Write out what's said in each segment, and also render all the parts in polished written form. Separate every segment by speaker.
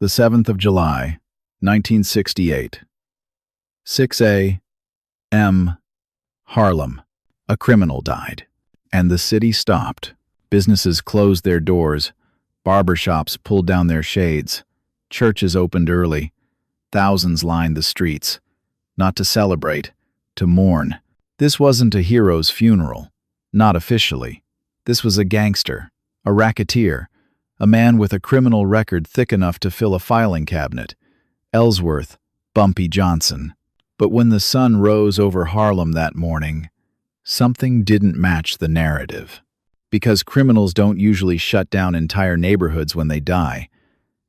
Speaker 1: The 7th of July, 1968. 6 a.m. Harlem. A criminal died. And the city stopped. Businesses closed their doors. Barbershops pulled down their shades. Churches opened early. Thousands lined the streets. Not to celebrate, to mourn. This wasn't a hero's funeral. Not officially. This was a gangster, a racketeer, a man with a criminal record thick enough to fill a filing cabinet. Ellsworth, Bumpy Johnson. But when the sun rose over Harlem that morning, something didn't match the narrative. Because criminals don't usually shut down entire neighborhoods when they die.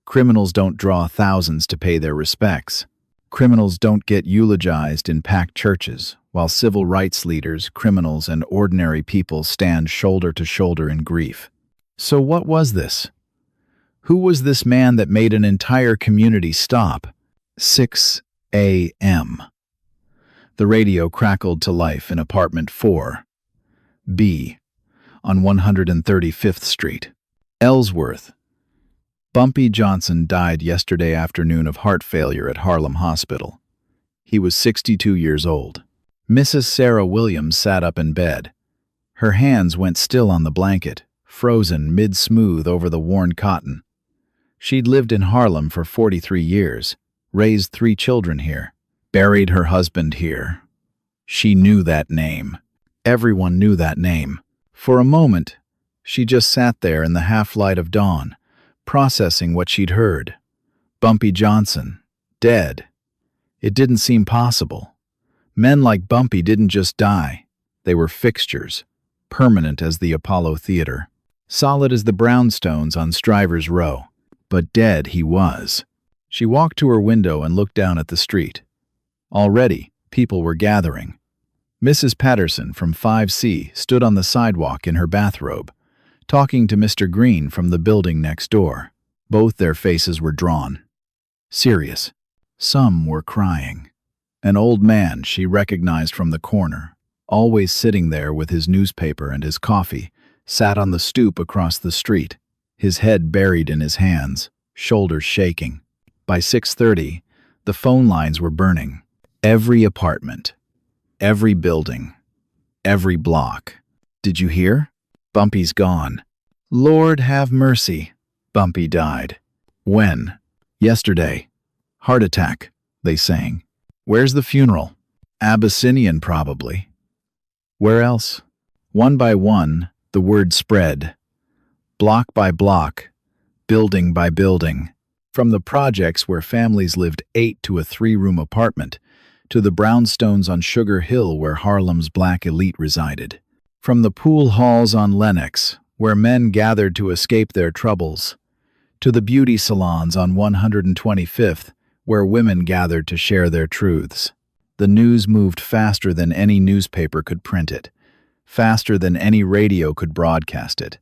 Speaker 1: Criminals don't draw thousands to pay their respects. Criminals don't get eulogized in packed churches, while civil rights leaders, criminals, and ordinary people stand shoulder to shoulder in grief. So what was this? Who was this man that made an entire community stop? 6 a.m. The radio crackled to life in apartment 4B on 135th Street. Ellsworth. Bumpy Johnson died yesterday afternoon of heart failure at Harlem Hospital. He was 62 years old. Mrs. Sarah Williams sat up in bed. Her hands went still on the blanket, frozen mid-smooth over the worn cotton. She'd lived in Harlem for 43 years, raised 3 children here, buried her husband here. She knew that name. Everyone knew that name. For a moment, she just sat there in the half-light of dawn, processing what she'd heard. Bumpy Johnson, dead. It didn't seem possible. Men like Bumpy didn't just die. They were fixtures, permanent as the Apollo Theater, solid as the brownstones on Stryver's Row. But dead he was. She walked to her window and looked down at the street. Already, people were gathering. Mrs. Patterson from 5C stood on the sidewalk in her bathrobe, talking to Mr. Green from the building next door. Both their faces were drawn. Serious. Some were crying. An old man she recognized from the corner, always sitting there with his newspaper and his coffee, sat on the stoop across the street, his head buried in his hands, shoulders shaking. By 6:30, the phone lines were burning. Every apartment, every building, every block. Did you hear? Bumpy's gone. Lord have mercy. Bumpy died. When? Yesterday. Heart attack, they sang. Where's the funeral? Abyssinian, probably. Where else? One by one, the word spread. Block by block, building by building. From the projects where families lived 8 to a 3-room apartment, to the brownstones on Sugar Hill where Harlem's black elite resided. From the pool halls on Lenox, where men gathered to escape their troubles, to the beauty salons on 125th, where women gathered to share their truths. The news moved faster than any newspaper could print it, faster than any radio could broadcast it.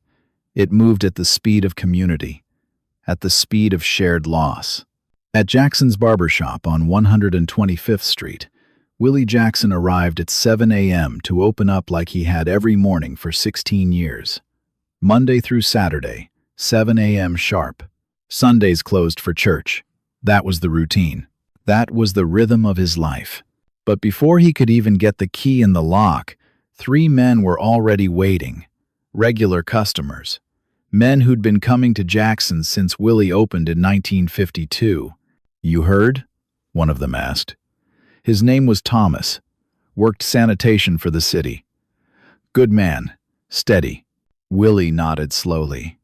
Speaker 1: It moved at the speed of community, at the speed of shared loss. At Jackson's barbershop on 125th Street, Willie Jackson arrived at 7 a.m. to open up like he had every morning for 16 years. Monday through Saturday, 7 a.m. sharp. Sundays closed for church. That was the routine. That was the rhythm of his life. But before he could even get the key in the lock, 3 men were already waiting. Regular customers. Men who'd been coming to Jackson's since Willie opened in 1952. You heard? One of them asked. His name was Thomas. Worked sanitation for the city. Good man. Steady. Willie nodded slowly.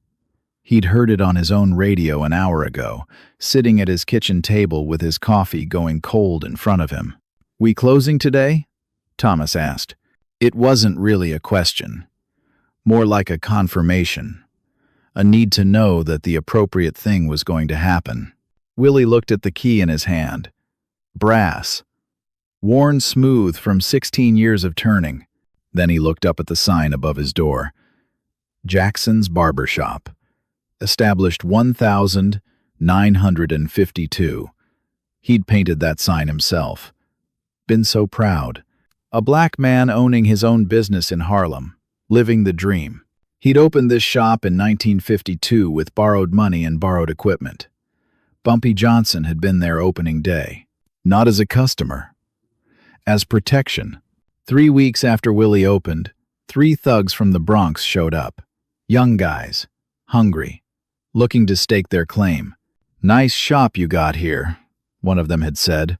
Speaker 1: He'd heard it on his own radio an hour ago, sitting at his kitchen table with his coffee going cold in front of him. We closing today? Thomas asked. It wasn't really a question. More like a confirmation. A need to know that the appropriate thing was going to happen. Willie looked at the key in his hand. Brass. Worn smooth from 16 years of turning. Then he looked up at the sign above his door. Jackson's Barbershop. Established 1952. He'd painted that sign himself. Been so proud. A black man owning his own business in Harlem. Living the dream. He'd opened this shop in 1952 with borrowed money and borrowed equipment. Bumpy Johnson had been there opening day. Not as a customer. As protection. 3 weeks after Willie opened, 3 thugs from the Bronx showed up. Young guys. Hungry. Looking to stake their claim. "Nice shop you got here," one of them had said,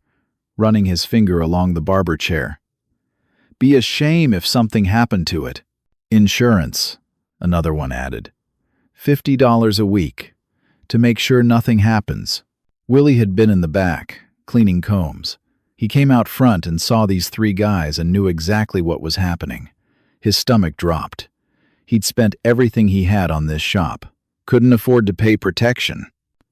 Speaker 1: running his finger along the barber chair. "Be a shame if something happened to it." "Insurance," another one added. $50 a week, to make sure nothing happens. Willie had been in the back, cleaning combs. He came out front and saw these 3 guys and knew exactly what was happening. His stomach dropped. He'd spent everything he had on this shop. Couldn't afford to pay protection,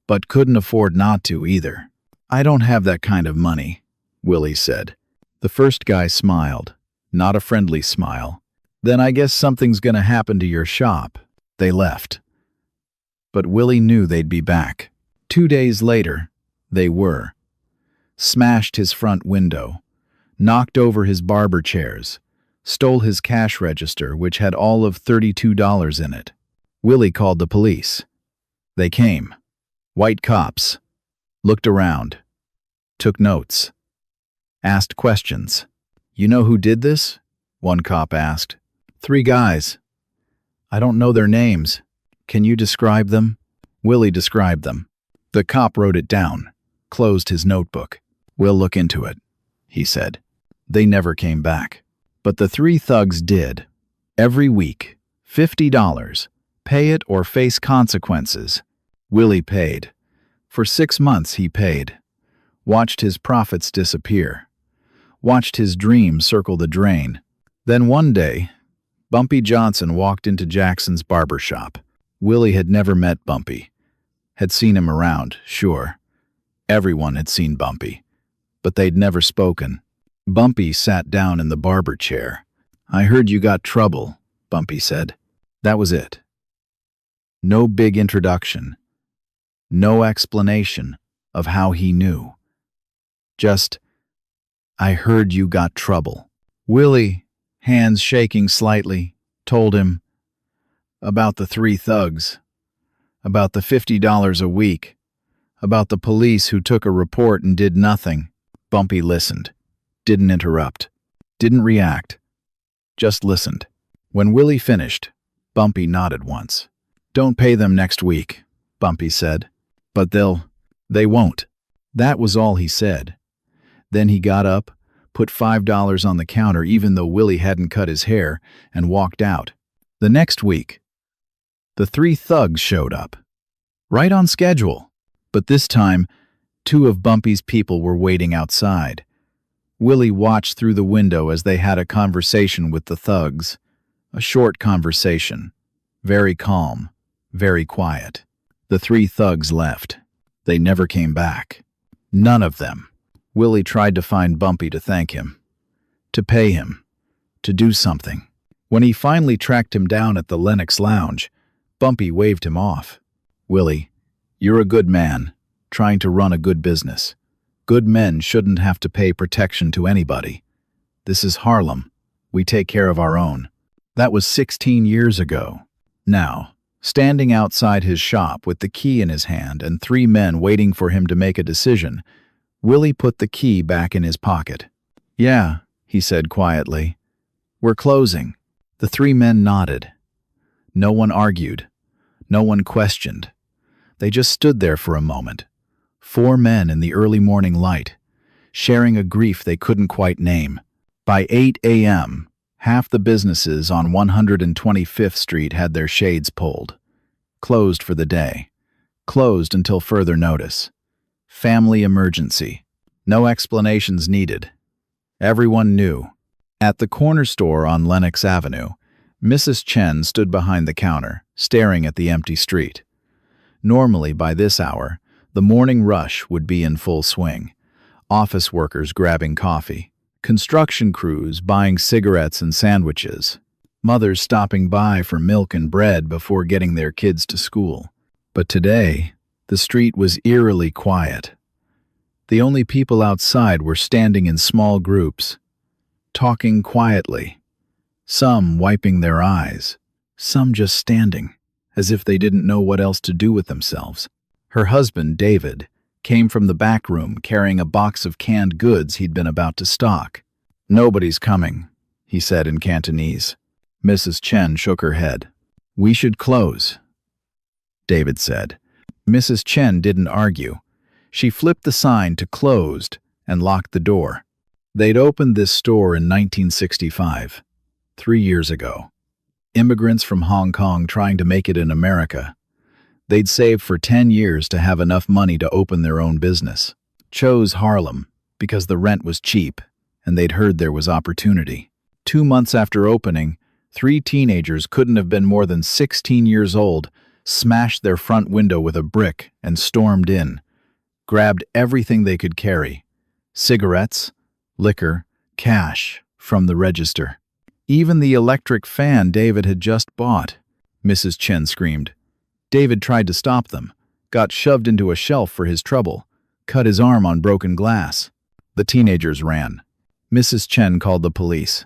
Speaker 1: but couldn't afford not to either. "I don't have that kind of money," Willie said. The first guy smiled, not a friendly smile. "Then I guess something's gonna happen to your shop." They left. But Willie knew they'd be back. 2 days later, they were. Smashed his front window, knocked over his barber chairs, stole his cash register, which had all of $32 in it. Willie called the police. They came. White cops. Looked around. Took notes. Asked questions. "You know who did this?" one cop asked. 3 guys. "I don't know their names. Can you describe them?" Willie described them. The cop wrote it down, closed his notebook. "We'll look into it," he said. They never came back. But the 3 thugs did. Every week, $50. Pay it or face consequences. Willie paid. For 6 months he paid. Watched his profits disappear. Watched his dreams circle the drain. Then one day, Bumpy Johnson walked into Jackson's barber shop. Willie had never met Bumpy. Had seen him around, sure. Everyone had seen Bumpy. But they'd never spoken. Bumpy sat down in the barber chair. "I heard you got trouble," Bumpy said. That was it. No big introduction. No explanation of how he knew. Just, "I heard you got trouble." Willie, hands shaking slightly, told him about the 3 thugs, about the $50 a week, about the police who took a report and did nothing. Bumpy listened, didn't interrupt, didn't react, just listened. When Willie finished, Bumpy nodded once. "Don't pay them next week," Bumpy said. "But they won't." That was all he said. Then he got up, put $5 on the counter even though Willie hadn't cut his hair, and walked out. The next week, the 3 thugs showed up. Right on schedule. But this time, 2 of Bumpy's people were waiting outside. Willie watched through the window as they had a conversation with the thugs. A short conversation. Very calm, very quiet. The 3 thugs left. They never came back. None of them. Willie tried to find Bumpy to thank him, to pay him, to do something. When he finally tracked him down at the Lenox Lounge, Bumpy waved him off. "Willie, you're a good man, trying to run a good business. Good men shouldn't have to pay protection to anybody. This is Harlem. We take care of our own." That was 16 years ago. Now, standing outside his shop with the key in his hand and 3 men waiting for him to make a decision, Willie put the key back in his pocket. "Yeah," he said quietly. "We're closing." The 3 men nodded. No one argued. No one questioned. They just stood there for a moment. 4 men in the early morning light, sharing a grief they couldn't quite name. By 8 a.m., half the businesses on 125th Street had their shades pulled. Closed for the day. Closed until further notice. Family emergency. No explanations needed. Everyone knew. At the corner store on Lenox Avenue, Mrs. Chen stood behind the counter, staring at the empty street. Normally, by this hour, the morning rush would be in full swing. Office workers grabbing coffee. Construction crews buying cigarettes and sandwiches. Mothers stopping by for milk and bread before getting their kids to school. But today, the street was eerily quiet. The only people outside were standing in small groups, talking quietly, some wiping their eyes, some just standing, as if they didn't know what else to do with themselves. Her husband, David, came from the back room carrying a box of canned goods he'd been about to stock. "Nobody's coming," he said in Cantonese. Mrs. Chen shook her head. "We should close," David said. Mrs. Chen didn't argue. She flipped the sign to closed and locked the door. They'd opened this store in 1965, 3 years ago. Immigrants from Hong Kong trying to make it in America. They'd saved for 10 years to have enough money to open their own business. Chose Harlem because the rent was cheap and they'd heard there was opportunity. 2 months after opening, 3 teenagers couldn't have been more than 16 years old, smashed their front window with a brick and stormed in, grabbed everything they could carry: cigarettes, liquor, cash from the register. Even the electric fan David had just bought. Mrs. Chen screamed. David tried to stop them, got shoved into a shelf for his trouble, cut his arm on broken glass. The teenagers ran. Mrs. Chen called the police.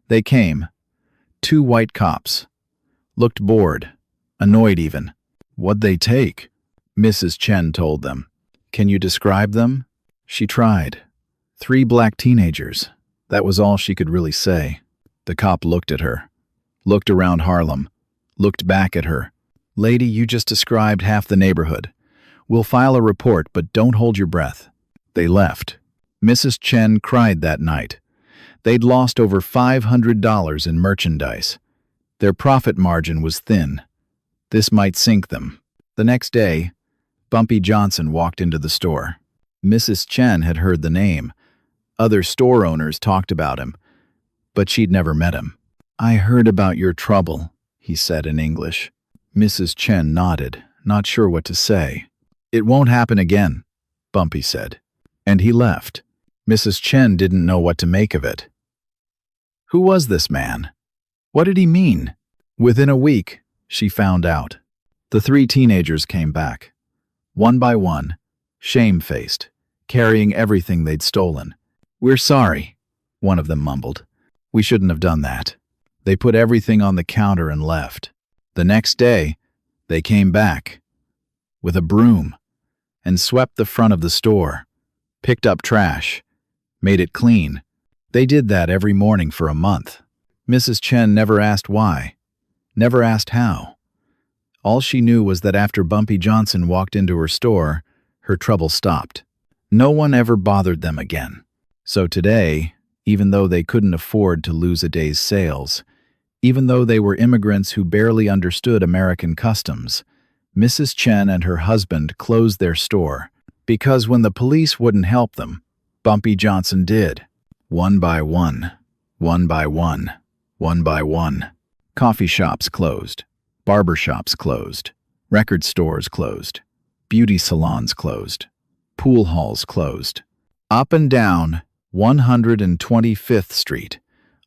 Speaker 1: They came. 2 white cops. Looked bored, annoyed even. "What'd they take?" Mrs. Chen told them. "Can you describe them?" She tried. 3 black teenagers. That was all she could really say. The cop looked at her, looked around Harlem, looked back at her. "Lady, you just described half the neighborhood. We'll file a report, but don't hold your breath." They left. Mrs. Chen cried that night. They'd lost over $500 in merchandise. Their profit margin was thin. This might sink them. The next day, Bumpy Johnson walked into the store. Mrs. Chen had heard the name. Other store owners talked about him, but she'd never met him. "I heard about your trouble," he said in English. Mrs. Chen nodded, not sure what to say. "It won't happen again," Bumpy said. And he left. Mrs. Chen didn't know what to make of it. Who was this man? What did he mean? Within a week, she found out. The 3 teenagers came back. One by one, shamefaced, carrying everything they'd stolen. "We're sorry," one of them mumbled. "We shouldn't have done that." They put everything on the counter and left. The next day, they came back with a broom and swept the front of the store, picked up trash, made it clean. They did that every morning for a month. Mrs. Chen never asked why, never asked how. All she knew was that after Bumpy Johnson walked into her store, her trouble stopped. No one ever bothered them again. So today, even though they couldn't afford to lose a day's sales, even though they were immigrants who barely understood American customs, Mrs. Chen and her husband closed their store, because when the police wouldn't help them, Bumpy Johnson did. One by one, one by one, one by one. Coffee shops closed, barber shops closed, record stores closed, beauty salons closed, pool halls closed. Up and down 125th Street,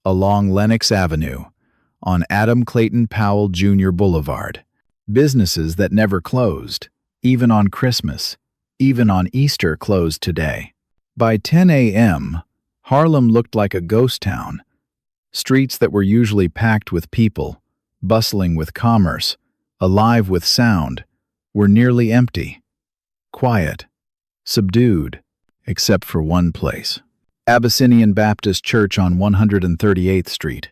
Speaker 1: along Lenox Avenue, on Adam Clayton Powell Jr. Boulevard. Businesses that never closed, even on Christmas, even on Easter, closed today. By 10 a.m., Harlem looked like a ghost town. Streets that were usually packed with people, bustling with commerce, alive with sound, were nearly empty. Quiet, subdued, except for one place. Abyssinian Baptist Church on 138th Street.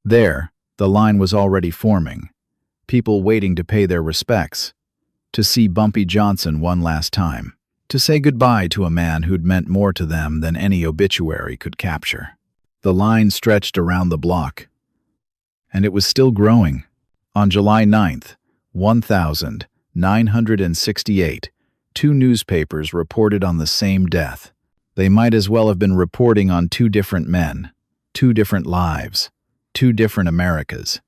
Speaker 1: There, the line was already forming, people waiting to pay their respects, to see Bumpy Johnson one last time, to say goodbye to a man who'd meant more to them than any obituary could capture. The line stretched around the block, and it was still growing. On July 9th, 1968, 2 newspapers reported on the same death. They might as well have been reporting on 2 different men, 2 different lives, 2 different Americas.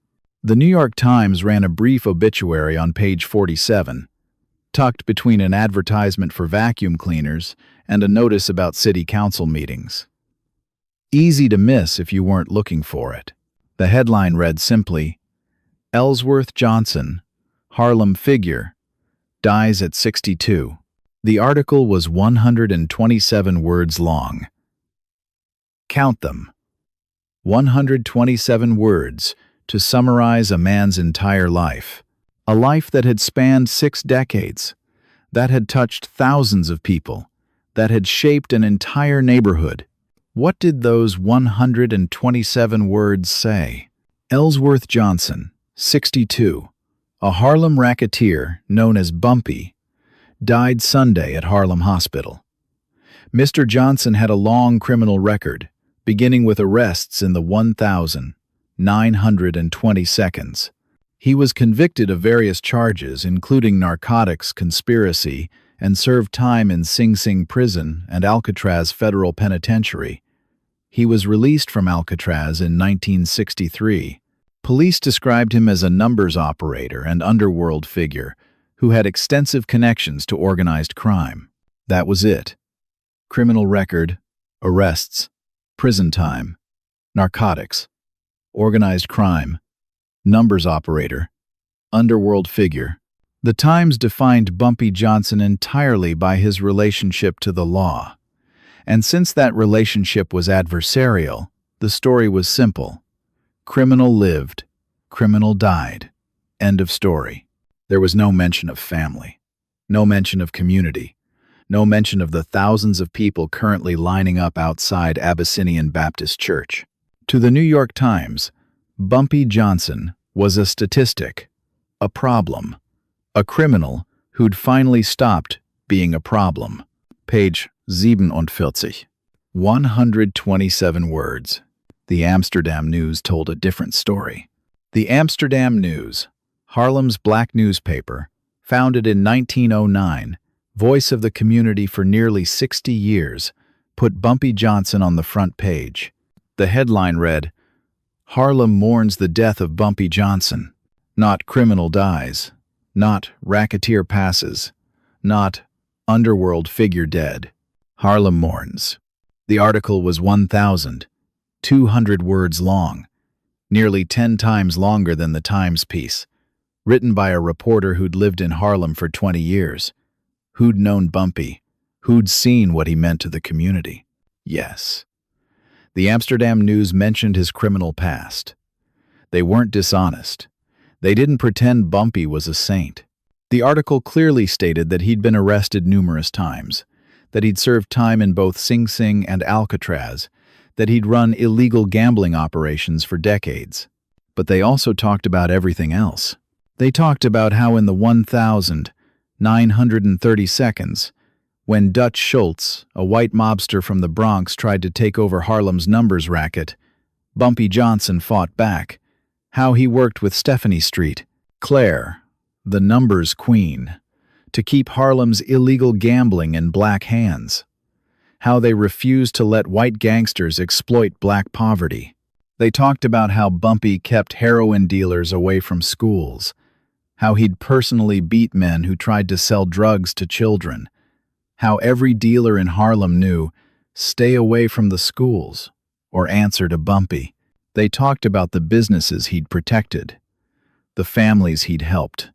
Speaker 1: The New York Times ran a brief obituary on page 47, tucked between an advertisement for vacuum cleaners and a notice about city council meetings. Easy to miss if you weren't looking for it. The headline read simply, "Ellsworth Johnson, Harlem figure, dies at 62. The article was 127 words long. Count them. 127 words to summarize a man's entire life. A life that had spanned 6 decades. that had touched thousands of people, that had shaped an entire neighborhood. What did those 127 words say? Ellsworth Johnson, 62, a Harlem racketeer known as Bumpy, died Sunday at Harlem Hospital. Mr. Johnson had a long criminal record, beginning with arrests in the 1,920 seconds. He was convicted of various charges, including narcotics conspiracy, and served time in Sing Sing Prison and Alcatraz Federal Penitentiary. He was released from Alcatraz in 1963. Police described him as a numbers operator and underworld figure who had extensive connections to organized crime. That was it. Criminal record, arrests, prison time, narcotics, organized crime, numbers operator, underworld figure. The Times defined Bumpy Johnson entirely by his relationship to the law. And since that relationship was adversarial, the story was simple. Criminal lived, criminal died. End of story. There was no mention of family, no mention of community, no mention of the thousands of people currently lining up outside Abyssinian Baptist Church. To the New York Times, Bumpy Johnson was a statistic, a problem, a criminal who'd finally stopped being a problem. Page 47. 127 words. The Amsterdam News told a different story. The Amsterdam News, Harlem's black newspaper, founded in 1909, voice of the community for nearly 60 years, put Bumpy Johnson on the front page. The headline read, "Harlem mourns the death of Bumpy Johnson. Not criminal dies. Not racketeer passes. Not underworld figure dead. Harlem mourns." The article was 1,200 words long, nearly 10 times longer than the Times piece, written by a reporter who'd lived in Harlem for 20 years, who'd known Bumpy, who'd seen what he meant to the community. Yes, the Amsterdam News mentioned his criminal past. They weren't dishonest. They didn't pretend Bumpy was a saint. The article clearly stated that he'd been arrested numerous times, that he'd served time in both Sing Sing and Alcatraz, that he'd run illegal gambling operations for decades. But they also talked about everything else. They talked about how in the 1,930 seconds, when Dutch Schultz, a white mobster from the Bronx, tried to take over Harlem's numbers racket, Bumpy Johnson fought back. How he worked with Stephanie Street, Claire, the numbers queen, to keep Harlem's illegal gambling in black hands. How they refused to let white gangsters exploit black poverty. They talked about how Bumpy kept heroin dealers away from schools, how he'd personally beat men who tried to sell drugs to children, how every dealer in Harlem knew, stay away from the schools, or answer to Bumpy. They talked about the businesses he'd protected, the families he'd helped,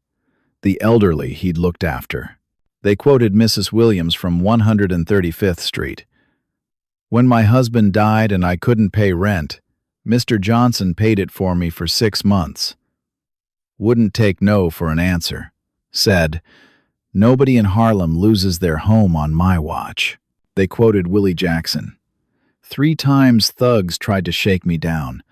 Speaker 1: the elderly he'd looked after. They quoted Mrs. Williams from 135th Street. "When my husband died and I couldn't pay rent, Mr. Johnson paid it for me for 6 months. Wouldn't take no for an answer. Said, 'Nobody in Harlem loses their home on my watch.'" They quoted Willie Jackson. "3 times thugs tried to shake me down.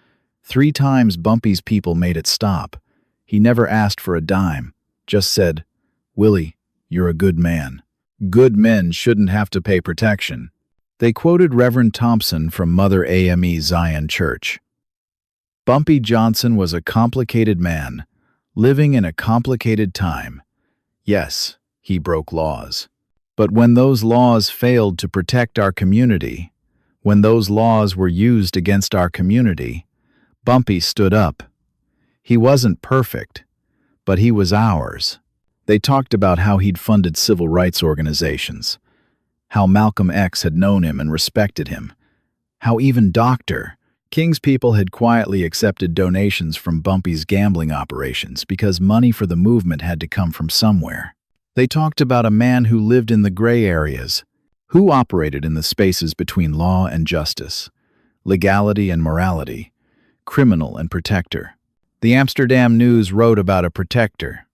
Speaker 1: 3 times Bumpy's people made it stop. He never asked for a dime, just said, 'Willie, you're a good man. Good men shouldn't have to pay protection.'" They quoted Reverend Thompson from Mother AME Zion Church. Bumpy Johnson was a complicated man, living in a complicated time. Yes, he broke laws. But when those laws failed to protect our community, when those laws were used against our community, Bumpy stood up. He wasn't perfect, but he was ours. They talked about how he'd funded civil rights organizations, how Malcolm X had known him and respected him, how even Dr. King's people had quietly accepted donations from Bumpy's gambling operations because money for the movement had to come from somewhere. They talked about a man who lived in the gray areas, who operated in the spaces between law and justice, legality and morality, criminal and protector. The Amsterdam News wrote about a protector,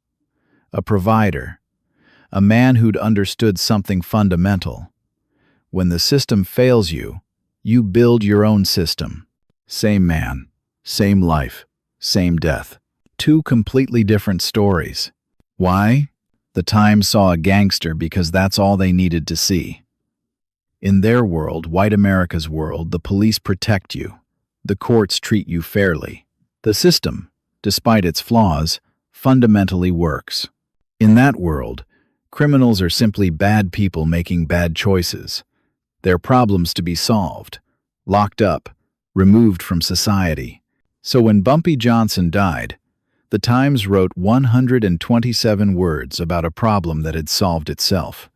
Speaker 1: a provider, a man who'd understood something fundamental. When the system fails you, you build your own system. Same man, same life, same death. Two completely different stories. Why? The Times saw a gangster because that's all they needed to see. In their world, white America's world, the police protect you. The courts treat you fairly. The system, despite its flaws, fundamentally works. In that world, criminals are simply bad people making bad choices. They're problems to be solved, locked up, removed from society. So when Bumpy Johnson died, the Times wrote 127 words about a problem that had solved itself.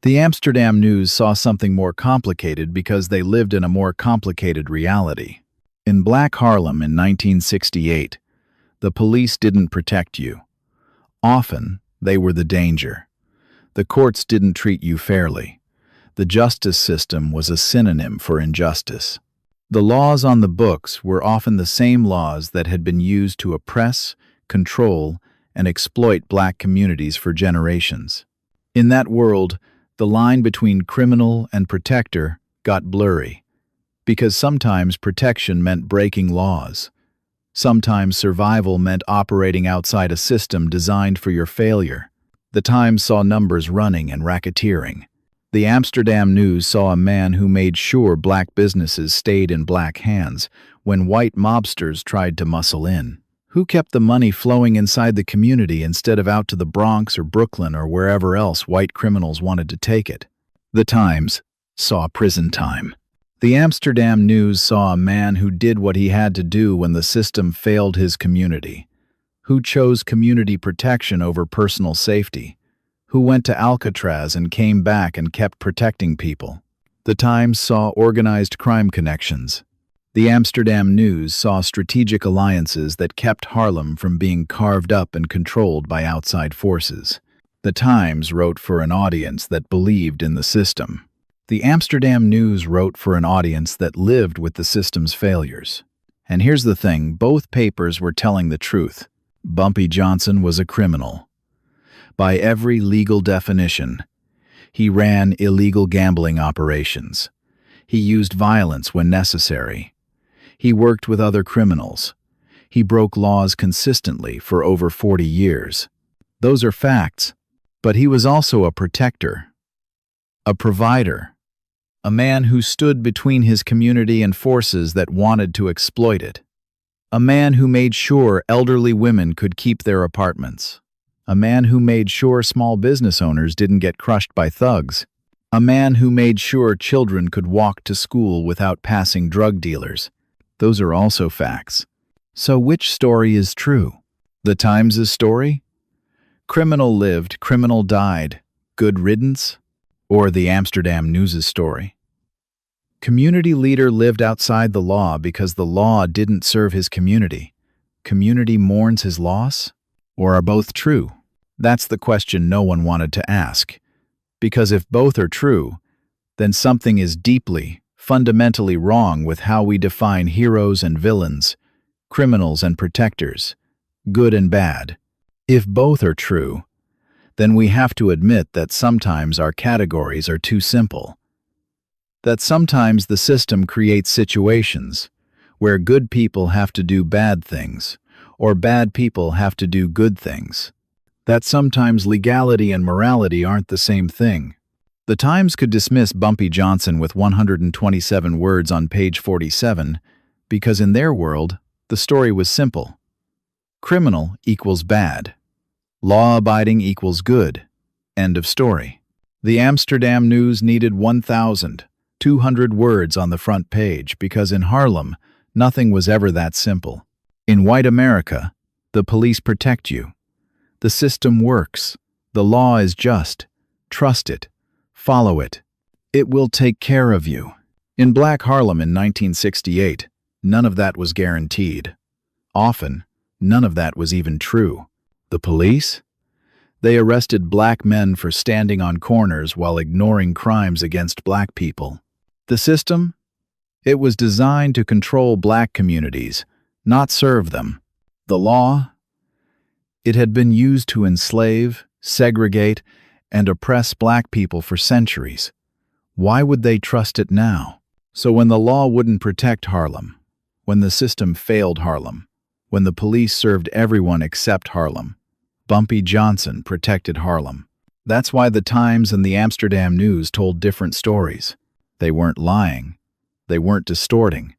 Speaker 1: The Amsterdam News saw something more complicated because they lived in a more complicated reality. In Black Harlem in 1968, the police didn't protect you. Often, they were the danger. The courts didn't treat you fairly. The justice system was a synonym for injustice. The laws on the books were often the same laws that had been used to oppress, control, and exploit black communities for generations. In that world, the line between criminal and protector got blurry, because sometimes protection meant breaking laws. Sometimes survival meant operating outside a system designed for your failure. The Times saw numbers running and racketeering. The Amsterdam News saw a man who made sure black businesses stayed in black hands when white mobsters tried to muscle in. Who kept the money flowing inside the community instead of out to the Bronx or Brooklyn or wherever else white criminals wanted to take it? The Times saw prison time. The Amsterdam News saw a man who did what he had to do when the system failed his community, who chose community protection over personal safety, who went to Alcatraz and came back and kept protecting people. The Times saw organized crime connections. The Amsterdam News saw strategic alliances that kept Harlem from being carved up and controlled by outside forces. The Times wrote for an audience that believed in the system. The Amsterdam News wrote for an audience that lived with the system's failures. And here's the thing, both papers were telling the truth. Bumpy Johnson was a criminal. By every legal definition, he ran illegal gambling operations. He used violence when necessary. He worked with other criminals. He broke laws consistently for over 40 years. Those are facts. But he was also a protector, a provider, a man who stood between his community and forces that wanted to exploit it. A man who made sure elderly women could keep their apartments. A man who made sure small business owners didn't get crushed by thugs. A man who made sure children could walk to school without passing drug dealers. Those are also facts. So which story is true? The Times' story? Criminal lived, criminal died. Good riddance? Or the Amsterdam News' story? Community leader lived outside the law because the law didn't serve his community. Community mourns his loss? Or are both true? That's the question no one wanted to ask. Because if both are true, then something is deeply, fundamentally wrong with how we define heroes and villains, criminals and protectors, good and bad. If both are true, then we have to admit that sometimes our categories are too simple. That sometimes the system creates situations where good people have to do bad things, or bad people have to do good things. That sometimes legality and morality aren't the same thing. The Times could dismiss Bumpy Johnson with 127 words on page 47 because in their world, the story was simple. Criminal equals bad. Law-abiding equals good. End of story. The Amsterdam News needed 1,200 words on the front page because in Harlem, nothing was ever that simple. In white America, the police protect you. The system works. The law is just. Trust it. Follow it. It will take care of you. In Black Harlem in 1968, none of that was guaranteed. Often, none of that was even true. The police? They arrested black men for standing on corners while ignoring crimes against black people. The system? It was designed to control black communities, not serve them. The law? It had been used to enslave, segregate, and oppress black people for centuries. Why would they trust it now? So when the law wouldn't protect Harlem, when the system failed Harlem, when the police served everyone except Harlem, Bumpy Johnson protected Harlem. That's why the Times and the Amsterdam News told different stories. They weren't lying. They weren't distorting.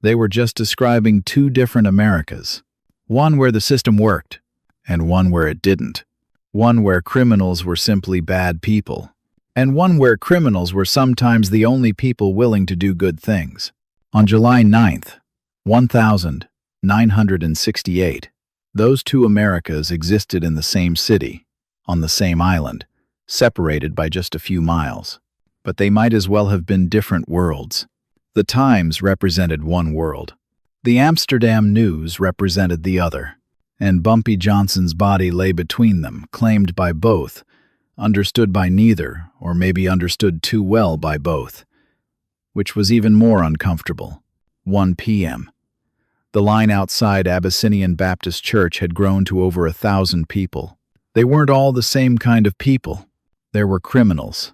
Speaker 1: They were just describing two different Americas. One where the system worked, and one where it didn't. One where criminals were simply bad people, and one where criminals were sometimes the only people willing to do good things. On July 9th, 1968, those two Americas existed in the same city, on the same island, separated by just a few miles. But they might as well have been different worlds. The Times represented one world. The Amsterdam News represented the other. And Bumpy Johnson's body lay between them, claimed by both, understood by neither, or maybe understood too well by both. Which was even more uncomfortable. 1 p.m. The line outside Abyssinian Baptist Church had grown to over 1,000 people. They weren't all the same kind of people. There were criminals,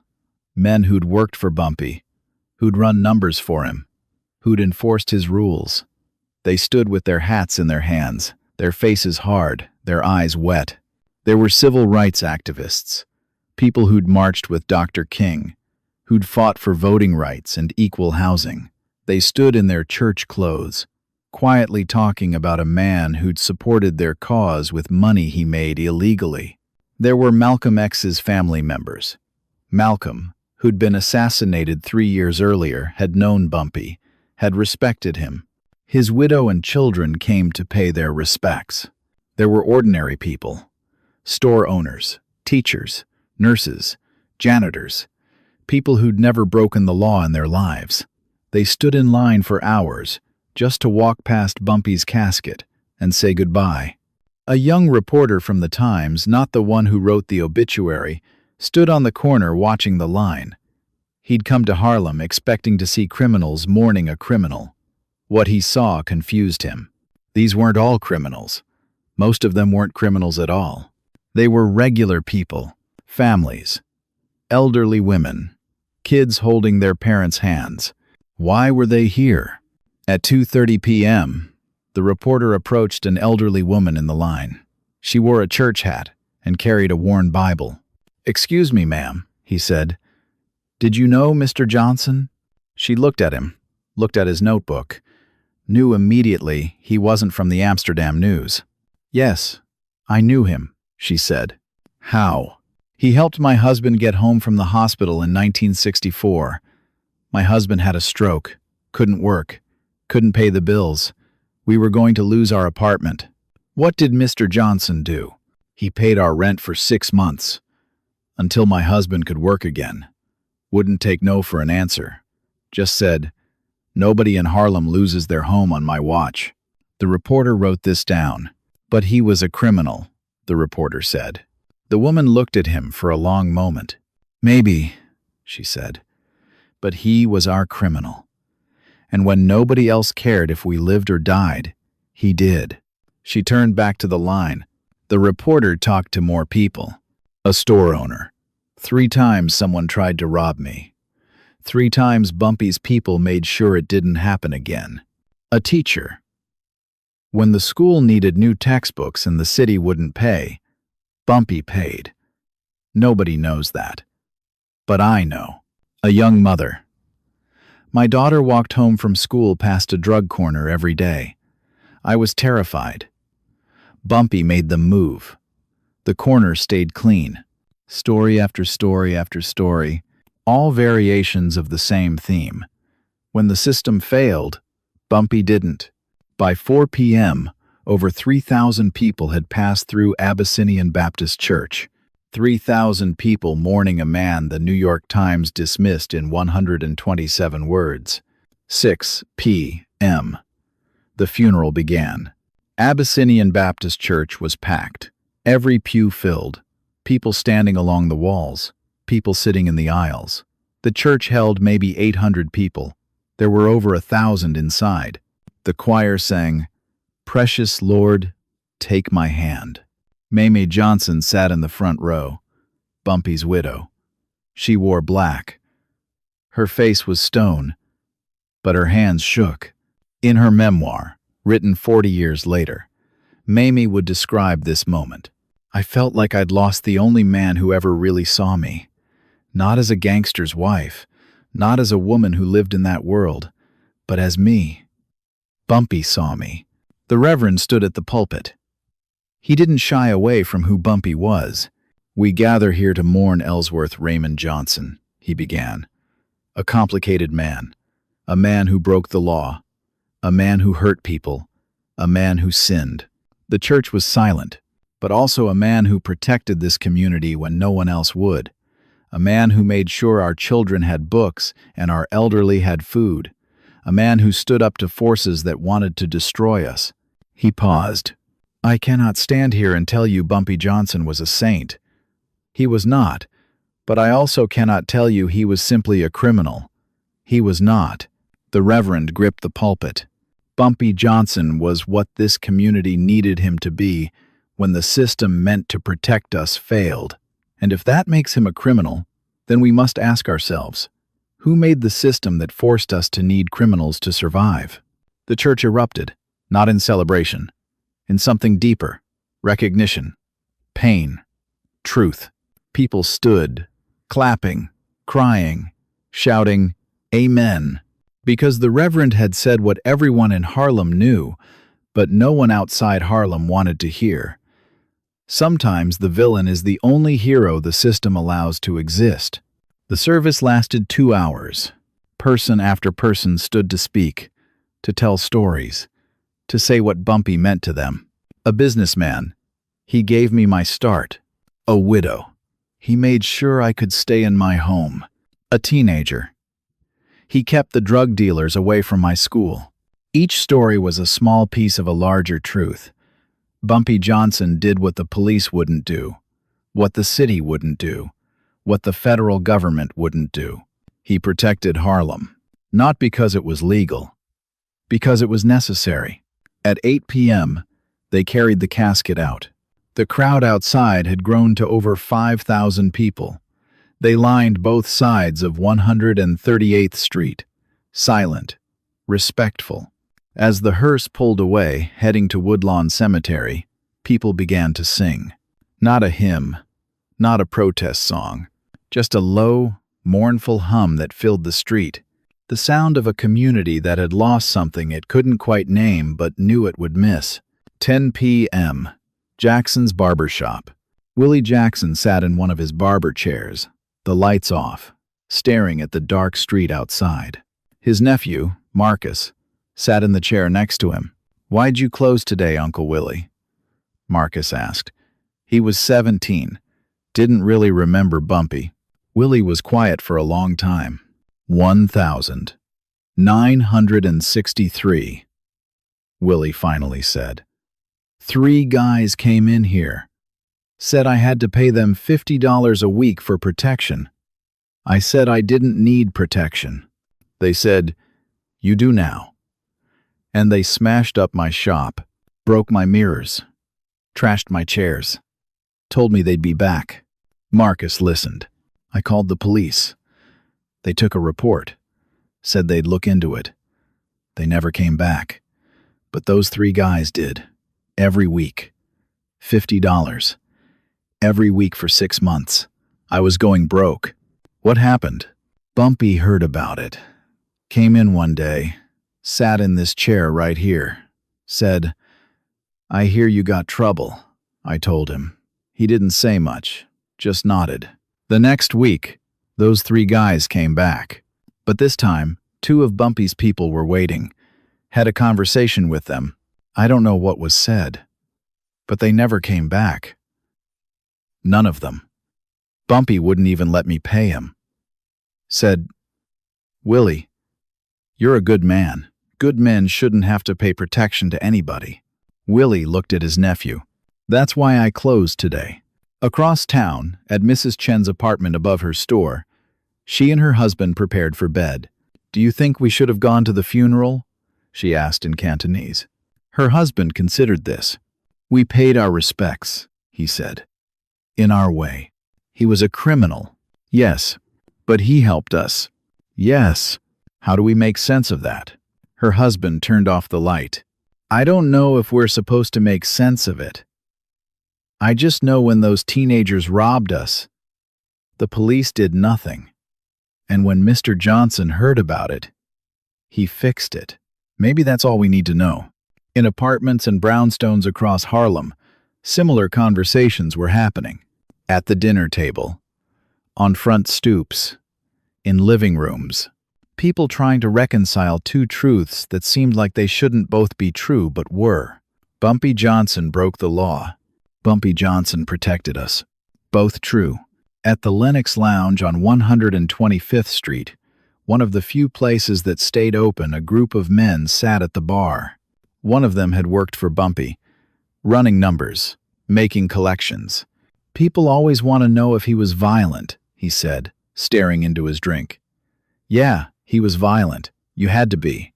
Speaker 1: men who'd worked for Bumpy, who'd run numbers for him, who'd enforced his rules. They stood with their hats in their hands, their faces hard, their eyes wet. There were civil rights activists, people who'd marched with Dr. King, who'd fought for voting rights and equal housing. They stood in their church clothes, quietly talking about a man who'd supported their cause with money he made illegally. There were Malcolm X's family members. Malcolm, who'd been assassinated 3 years earlier, had known Bumpy, had respected him. His widow and children came to pay their respects. There were ordinary people, store owners, teachers, nurses, janitors, people who'd never broken the law in their lives. They stood in line for hours, just to walk past Bumpy's casket and say goodbye. A young reporter from the Times, not the one who wrote the obituary, stood on the corner watching the line. He'd come to Harlem expecting to see criminals mourning a criminal. What he saw confused him. These weren't all criminals. Most of them weren't criminals at all. They were regular people, families, elderly women, kids holding their parents' hands. Why were they here? At 2:30 p.m., the reporter approached an elderly woman in the line. She wore a church hat and carried a worn Bible. "Excuse me, ma'am," he said. "Did you know Mr. Johnson?" She looked at him, looked at his notebook, knew immediately he wasn't from the Amsterdam News. "Yes, I knew him," she said. "How?" "He helped my husband get home from the hospital in 1964. My husband had a stroke, couldn't work, couldn't pay the bills. We were going to lose our apartment. What did Mr. Johnson do? He paid our rent for 6 months, until my husband could work again. Wouldn't take no for an answer. Just said, 'Nobody in Harlem loses their home on my watch.'" The reporter wrote this down. "But he was a criminal," the reporter said. The woman looked at him for a long moment. "Maybe," she said, "but he was our criminal. And when nobody else cared if we lived or died, he did." She turned back to the line. The reporter talked to more people. "A store owner. 3 times someone tried to rob me. 3 times Bumpy's people made sure it didn't happen again. A teacher. When the school needed new textbooks and the city wouldn't pay, Bumpy paid. Nobody knows that. But I know. A young mother. My daughter walked home from school past a drug corner every day. I was terrified. Bumpy made them move. The corner stayed clean. Story after story after story, all variations of the same theme. When the system failed, Bumpy didn't. By 4 p.m., over 3,000 people had passed through Abyssinian Baptist Church. 3,000 people mourning a man the New York Times dismissed in 127 words. 6 p.m. The funeral began. Abyssinian Baptist Church was packed. Every pew filled. People standing along the walls. People sitting in the aisles. The church held maybe 800 people. There were over 1,000 inside. The choir sang, "Precious Lord, take my hand." Mamie Johnson sat in the front row. Bumpy's widow. She wore black. Her face was stone, but her hands shook. In her memoir, written 40 years later, Mamie would describe this moment. I felt like I'd lost the only man who ever really saw me. Not as a gangster's wife, not as a woman who lived in that world, but as me. Bumpy saw me. The Reverend stood at the pulpit. He didn't shy away from who Bumpy was. We gather here to mourn Ellsworth Raymond Johnson, he began. A complicated man. A man who broke the law. A man who hurt people. A man who sinned. The church was silent, but also a man who protected this community when no one else would. A man who made sure our children had books and our elderly had food. A man who stood up to forces that wanted to destroy us. He paused. I cannot stand here and tell you Bumpy Johnson was a saint. He was not, but I also cannot tell you he was simply a criminal. He was not. The Reverend gripped the pulpit. Bumpy Johnson was what this community needed him to be when the system meant to protect us failed. And if that makes him a criminal, then we must ask ourselves, who made the system that forced us to need criminals to survive? The church erupted, not in celebration, in something deeper, recognition, pain, truth. People stood, clapping, crying, shouting, Amen, because the Reverend had said what everyone in Harlem knew, but no one outside Harlem wanted to hear. Sometimes the villain is the only hero the system allows to exist. The service lasted 2 hours. Person after person stood to speak, to tell stories, to say what Bumpy meant to them. A businessman. He gave me my start. A widow. He made sure I could stay in my home. A teenager. He kept the drug dealers away from my school. Each story was a small piece of a larger truth. Bumpy Johnson did what the police wouldn't do, what the city wouldn't do, what the federal government wouldn't do. He protected Harlem, not because it was legal, because it was necessary. At 8 p.m., they carried the casket out. The crowd outside had grown to over 5,000 people. They lined both sides of 138th Street, silent, respectful. As the hearse pulled away, heading to Woodlawn Cemetery, people began to sing. Not a hymn, not a protest song, just a low, mournful hum that filled the street. The sound of a community that had lost something it couldn't quite name but knew it would miss. 10 p.m. Jackson's barber shop. Willie Jackson sat in one of his barber chairs, the lights off, staring at the dark street outside. His nephew, Marcus, sat in the chair next to him. Why'd you close today, Uncle Willie? Marcus asked. He was 17, didn't really remember Bumpy. Willie was quiet for a long time. 1,963, Willie finally said. 3 guys came in here. Said I had to pay them $50 a week for protection. I said I didn't need protection. They said, you do now. And they smashed up my shop, broke my mirrors, trashed my chairs, told me they'd be back. Marcus listened. I called the police. They took a report, said they'd look into it. They never came back. But those 3 guys did. Every week. $50. Every week for 6 months. I was going broke. What happened? Bumpy heard about it. Came in one day, sat in this chair right here, said, I hear you got trouble. I told him. He didn't say much, just nodded. The next week, those 3 guys came back. But this time, 2 of Bumpy's people were waiting. Had a conversation with them. I don't know what was said. But they never came back. None of them. Bumpy wouldn't even let me pay him. Said, Willie, you're a good man. Good men shouldn't have to pay protection to anybody. Willie looked at his nephew. That's why I closed today. Across town, at Mrs. Chen's apartment above her store, she and her husband prepared for bed. Do you think we should have gone to the funeral? She asked in Cantonese. Her husband considered this. We paid our respects, he said. In our way. He was a criminal. Yes. But he helped us. Yes. How do we make sense of that? Her husband turned off the light. I don't know if we're supposed to make sense of it. I just know when those teenagers robbed us, the police did nothing. And when Mr. Johnson heard about it, he fixed it. Maybe that's all we need to know. In apartments and brownstones across Harlem, similar conversations were happening. At the dinner table, on front stoops, in living rooms. People trying to reconcile two truths that seemed like they shouldn't both be true but were. Bumpy Johnson broke the law. Bumpy Johnson protected us. Both true. At the Lenox Lounge on 125th Street, one of the few places that stayed open, a group of men sat at the bar. One of them had worked for Bumpy, running numbers, making collections. People always want to know if he was violent, he said, staring into his drink. Yeah, he was violent. You had to be.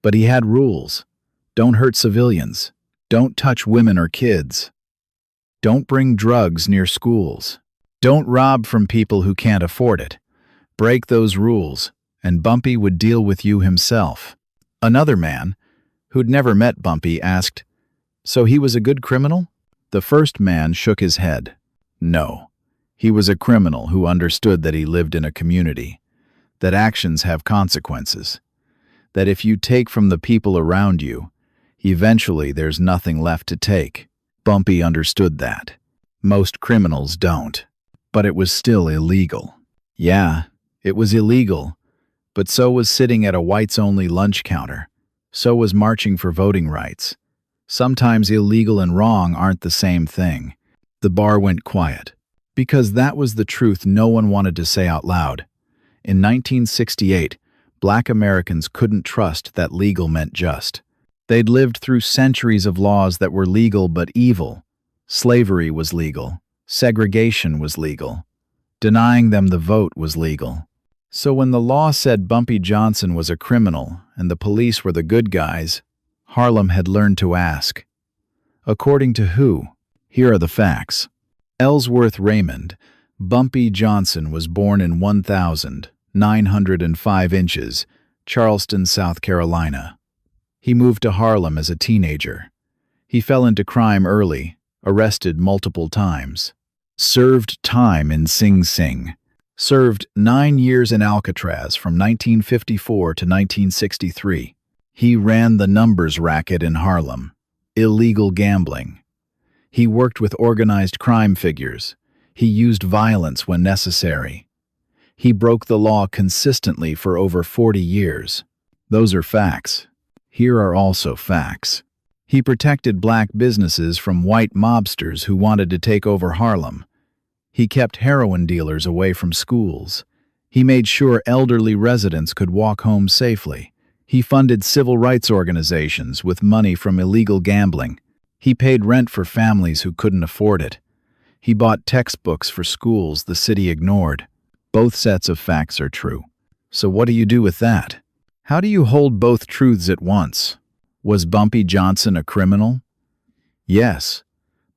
Speaker 1: But he had rules. Don't hurt civilians. Don't touch women or kids. Don't bring drugs near schools. Don't rob from people who can't afford it. Break those rules, and Bumpy would deal with you himself. Another man, who'd never met Bumpy, asked, "So he was a good criminal?" The first man shook his head. No. He was a criminal who understood that he lived in a community, that actions have consequences, that if you take from the people around you, eventually there's nothing left to take. Bumpy understood that. Most criminals don't. But it was still illegal. Yeah, it was illegal, but so was sitting at a whites-only lunch counter. So was marching for voting rights. Sometimes illegal and wrong aren't the same thing. The bar went quiet, because that was the truth no one wanted to say out loud. In 1968, Black Americans couldn't trust that legal meant just. They'd lived through centuries of laws that were legal but evil. Slavery was legal. Segregation was legal. Denying them the vote was legal. So when the law said Bumpy Johnson was a criminal and the police were the good guys, Harlem had learned to ask, according to who? Here are the facts. Ellsworth Raymond, Bumpy Johnson, was born in 1,905 inches, Charleston, South Carolina. He moved to Harlem as a teenager. He fell into crime early, arrested multiple times. Served time in Sing Sing. Served 9 years in Alcatraz from 1954 to 1963. He ran the numbers racket in Harlem. Illegal gambling. He worked with organized crime figures. He used violence when necessary. He broke the law consistently for over 40 years. Those are facts. Here are also facts. He protected black businesses from white mobsters who wanted to take over Harlem. He kept heroin dealers away from schools. He made sure elderly residents could walk home safely. He funded civil rights organizations with money from illegal gambling. He paid rent for families who couldn't afford it. He bought textbooks for schools the city ignored. Both sets of facts are true. So what do you do with that? How do you hold both truths at once? Was Bumpy Johnson a criminal? Yes.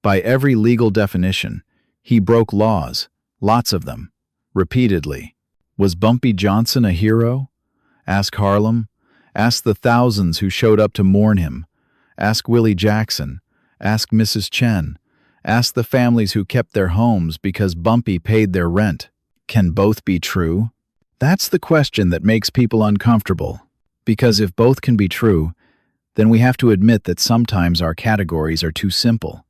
Speaker 1: By every legal definition, he broke laws, lots of them, repeatedly. Was Bumpy Johnson a hero? Ask Harlem. Ask the thousands who showed up to mourn him. Ask Willie Jackson. Ask Mrs. Chen. Ask the families who kept their homes because Bumpy paid their rent. Can both be true? That's the question that makes people uncomfortable. Because if both can be true, then we have to admit that sometimes our categories are too simple.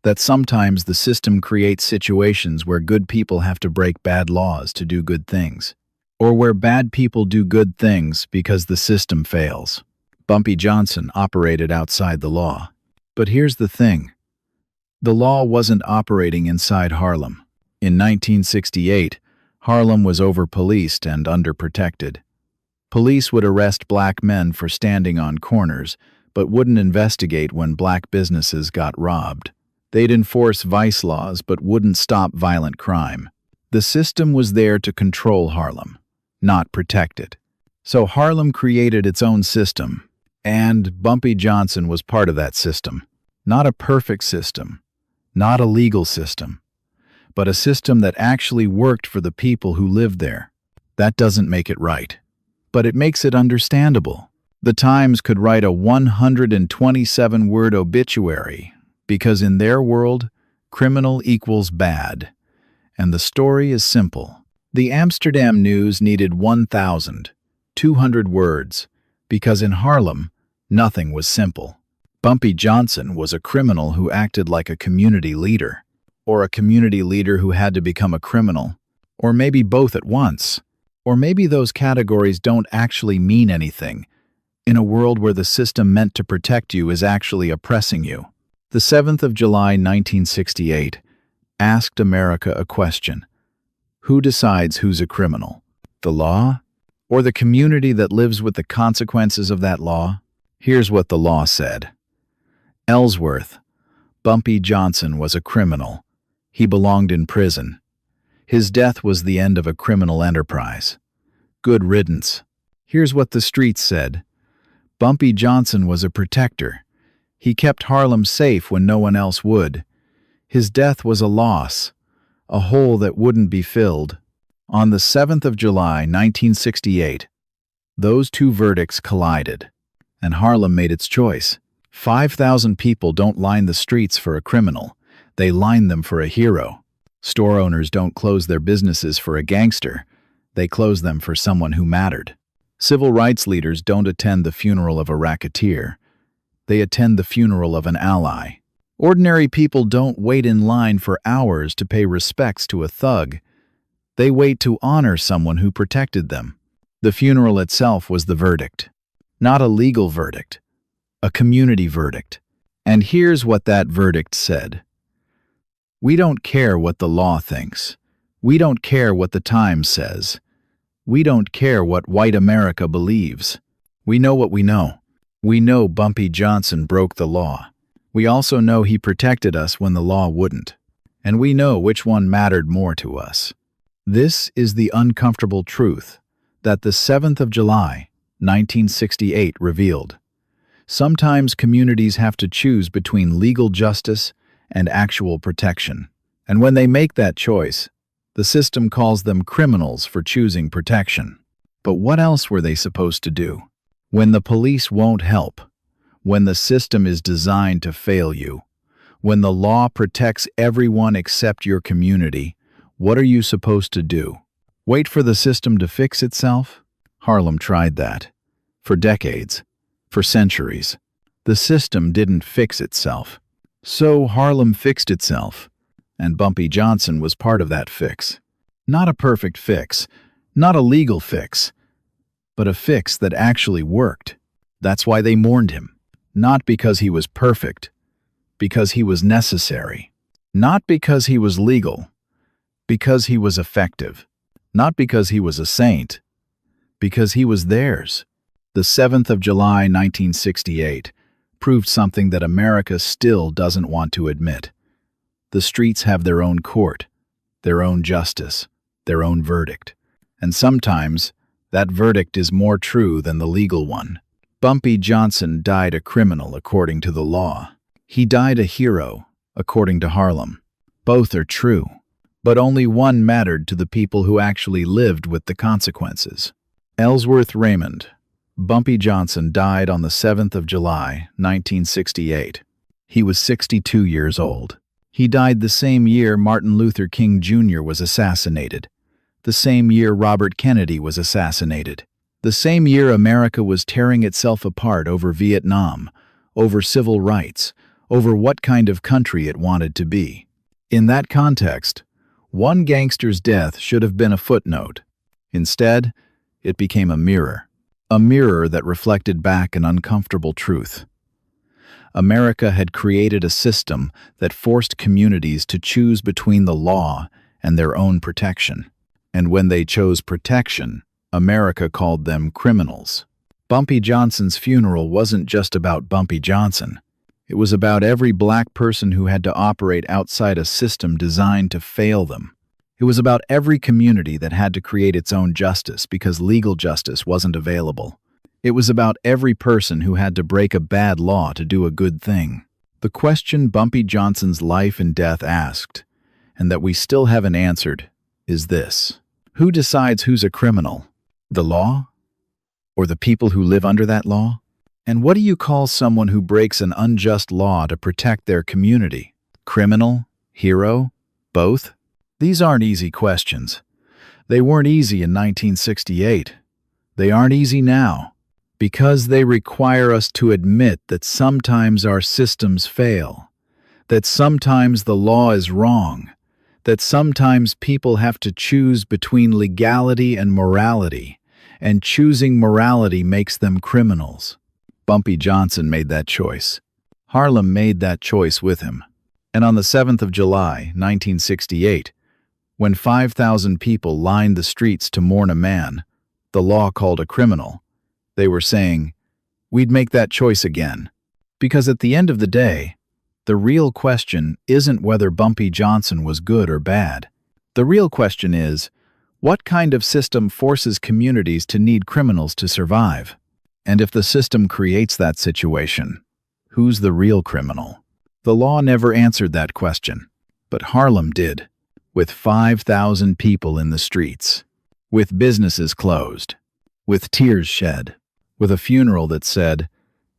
Speaker 1: That sometimes the system creates situations where good people have to break bad laws to do good things. Or where bad people do good things because the system fails. Bumpy Johnson operated outside the law. But here's the thing. The law wasn't operating inside Harlem. In 1968, Harlem was over-policed and underprotected. Police would arrest black men for standing on corners, but wouldn't investigate when black businesses got robbed. They'd enforce vice laws, but wouldn't stop violent crime. The system was there to control Harlem, not protect it. So Harlem created its own system, and Bumpy Johnson was part of that system. Not a perfect system, not a legal system, but a system that actually worked for the people who lived there. That doesn't make it right, but it makes it understandable. The Times could write a 127-word obituary because in their world, criminal equals bad. And the story is simple. The Amsterdam News needed 1,200 words because in Harlem, nothing was simple. Bumpy Johnson was a criminal who acted like a community leader, or a community leader who had to become a criminal, or maybe both at once. Or maybe those categories don't actually mean anything in a world where the system meant to protect you is actually oppressing you. The 7th of July, 1968, asked America a question. Who decides who's a criminal? The law? Or the community that lives with the consequences of that law? Here's what the law said. Ellsworth, Bumpy Johnson, was a criminal. He belonged in prison. His death was the end of a criminal enterprise. Good riddance. Here's what the streets said. Bumpy Johnson was a protector. He kept Harlem safe when no one else would. His death was a loss, a hole that wouldn't be filled. On the 7th of July, 1968, those two verdicts collided, and Harlem made its choice. 5,000 people don't line the streets for a criminal. They line them for a hero. Store owners don't close their businesses for a gangster. They close them for someone who mattered. Civil rights leaders don't attend the funeral of a racketeer. They attend the funeral of an ally. Ordinary people don't wait in line for hours to pay respects to a thug. They wait to honor someone who protected them. The funeral itself was the verdict. Not a legal verdict. A community verdict. And here's what that verdict said. We don't care what the law thinks. We don't care what the Times says. We don't care what white America believes. We know what we know. We know Bumpy Johnson broke the law. We also know he protected us when the law wouldn't. And we know which one mattered more to us. This is the uncomfortable truth that the 7th of July, 1968 revealed. Sometimes communities have to choose between legal justice and actual protection. And when they make that choice, the system calls them criminals for choosing protection. But what else were they supposed to do? When the police won't help, when the system is designed to fail you, when the law protects everyone except your community, what are you supposed to do? Wait for the system to fix itself? Harlem tried that. For decades. For centuries. The system didn't fix itself. So Harlem fixed itself. And Bumpy Johnson was part of that fix. Not a perfect fix. Not a legal fix. But a fix that actually worked. That's why they mourned him. Not because he was perfect. Because he was necessary. Not because he was legal. Because he was effective. Not because he was a saint. Because he was theirs. The 7th of July, 1968, proved something that America still doesn't want to admit. The streets have their own court, their own justice, their own verdict. And sometimes, that verdict is more true than the legal one. Bumpy Johnson died a criminal according to the law. He died a hero, according to Harlem. Both are true, but only one mattered to the people who actually lived with the consequences. Ellsworth Raymond, Bumpy Johnson, died on the 7th of July, 1968. He was 62 years old. He died the same year Martin Luther King Jr. was assassinated, the same year Robert Kennedy was assassinated, the same year America was tearing itself apart over Vietnam, over civil rights, over what kind of country it wanted to be. In that context, one gangster's death should have been a footnote. Instead, it became a mirror that reflected back an uncomfortable truth. America had created a system that forced communities to choose between the law and their own protection. And when they chose protection, America called them criminals. Bumpy Johnson's funeral wasn't just about Bumpy Johnson. It was about every black person who had to operate outside a system designed to fail them. It was about every community that had to create its own justice because legal justice wasn't available. It was about every person who had to break a bad law to do a good thing. The question Bumpy Johnson's life and death asked and that we still haven't answered is this. Who decides who's a criminal? The law? Or the people who live under that law? And what do you call someone who breaks an unjust law to protect their community? Criminal? Hero? Both? These aren't easy questions. They weren't easy in 1968. They aren't easy now, because they require us to admit that sometimes our systems fail, that sometimes the law is wrong, that sometimes people have to choose between legality and morality, and choosing morality makes them criminals. Bumpy Johnson made that choice. Harlem made that choice with him. And on the 7th of July, 1968, when 5,000 people lined the streets to mourn a man the law called a criminal, they were saying, we'd make that choice again. Because at the end of the day, the real question isn't whether Bumpy Johnson was good or bad. The real question is, what kind of system forces communities to need criminals to survive? And if the system creates that situation, who's the real criminal? The law never answered that question, but Harlem did, with 5,000 people in the streets, with businesses closed, with tears shed, with a funeral that said,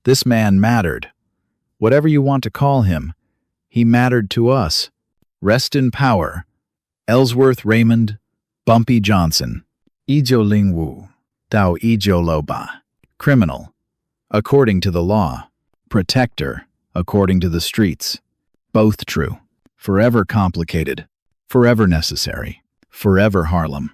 Speaker 1: this man mattered. Whatever you want to call him, he mattered to us. Rest in power, Ellsworth Raymond, Bumpy Johnson. Ijo Lingwu, Dao Ijo Loba. Criminal, according to the law. Protector, according to the streets. Both true. Forever complicated. Forever necessary. Forever Harlem.